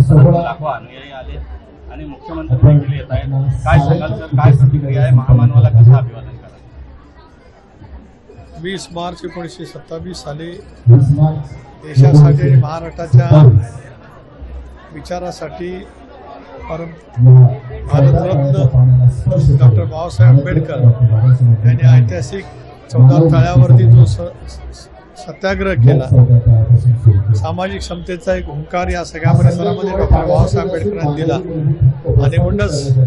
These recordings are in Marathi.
परिसरात लाखो अनुयायी आले आणि मुख्यमंत्री देखील येत आहेत. काय सांगाल सर, काय प्रतिक्रिया आहे? महामानवाला कसं अभिवादन करा? 20 मार्च 1927 साली देशासाठी आणि महाराष्ट्राच्या विचारासाठी भारतरत्न डॉक्टर बाबासाहेब आंबेडकर यांनी ऐतिहासिक 14 तळ्यावरती जो सत्याग्रह केला, सामाजिक समतेचा एक हुंकार या सगळ्या परिसरामध्ये डॉक्टर बाबासाहेब आंबेडकरांनी दिला आणि म्हणूनच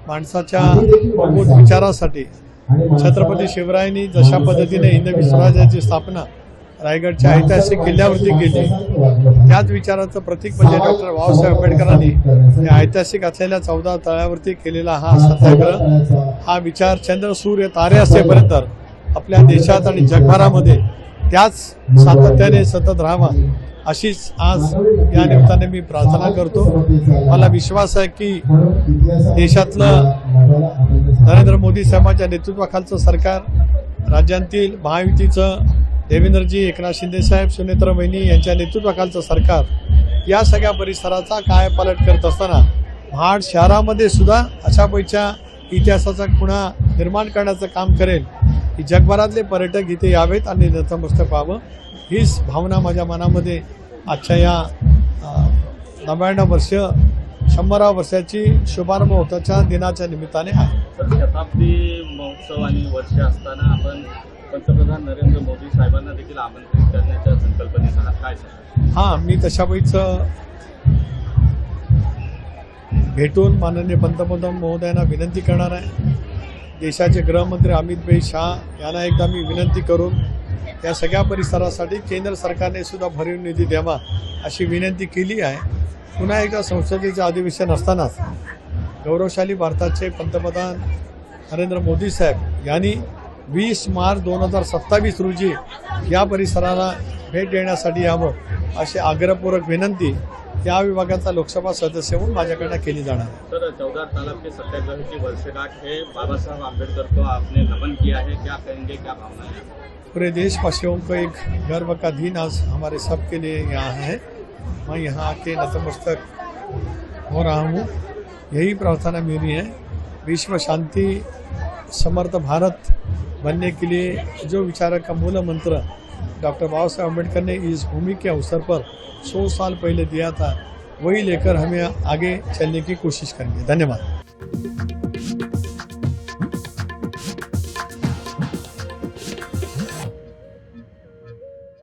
माणसाच्या मूलभूत विचारासाठी छत्रपती शिवरायांनी जशा पद्धतीने हिंदवी स्वराज्याची स्थापना रायगडच्या ऐतिहासिक किल्ल्यावरती केली, त्याच विचाराचं प्रतीक म्हणजे डॉक्टर बाबासाहेब आंबेडकरांनी ऐतिहासिक असलेल्या 14 तळ्यावरती केलेला हा सत्याग्रह, हा विचार चंद्र सूर्य तारे असेपर्यंत आपल्या देशात आणि जगभरामध्ये त्याच सातत्याने सतत राहावा अशीच आज या निमित्ताने मी प्रार्थना करतो. मला विश्वास आहे की देशातलं नरेंद्र मोदी साहेबांच्या नेतृत्वाखालचं सरकार, राज्यातील महायुतीचं देवेंद्रजी, एकनाथ शिंदे साहेब, सुनेत्रा वहिनी यांच्या नेतृत्वाखालचं सरकार या सगळ्या परिसराचा कायापालट करत असताना महाड शहरामध्ये सुद्धा अशा पैच्या इतिहासाचा खुणा निर्माण करण्याचं काम करेल की जगभरातले पर्यटक इथे यावेत आणि नतमस्तक व्हावं, हीच भावना माझ्या मनामध्ये आजच्या या 99 वर्ष 100व्या वर्षाची शुभारंभ होताच्या दिनाच्या निमित्ताने आहे. शताब्दी महोत्सव आणि वर्ष असताना आपण पंतप्रधान नरेंद्र मोदी साहेबांना देखील आमंत्रित करण्याच्या संकल्पनेत आहात, काय सांगाल? हां, मी तशापैकीचं भेटून माननीय पंतप्रधान महोदयांना विनंती करणार आहे. देशाचे गृहमंत्री अमित भाई शाह यांना एकदा मी विनंती करून या सगळ्या परिसरासाठी केंद्र सरकारने सुद्धा भरीव निधी द्यावा अशी विनंती केली आहे. पुन्हा एकदा संसदेचे अधिवेशन असतानाच गौरवशाली भारताचे पंतप्रधान नरेंद्र मोदी साहेब यांनी 20 मार्च 2027 रोजी या परिसराला भेट देण्यासाठी यावं अशी आग्रहपूर्वक विनंती या विभागाचा लोकसभा सदस्य म्हणून माझ्याकडनं केली जाणार है. सर, 14 तालाब के सत्याग्रह की वर्षगांठ है, बाबा साहब आम्बेडकर को आपने नमन किया है, क्या कहेंगे, क्या भावना है? पूरे देशवासियों को एक गर्व का दिन आज हमारे सब के लिए यहाँ है. मैं यहाँ आके नतमस्तक हो रहा हूँ. यही प्रार्थना मेरी है, विश्व शांति समर्थ भारत बनने के लिए जो विचार का मूल मंत्र डॉक्टर बाबा साहब आम्बेडकर ने इस भूमि के अवसर पर 100 साल पहले दिया था, वही लेकर हमें आगे चलने की कोशिश करेंगे. धन्यवाद.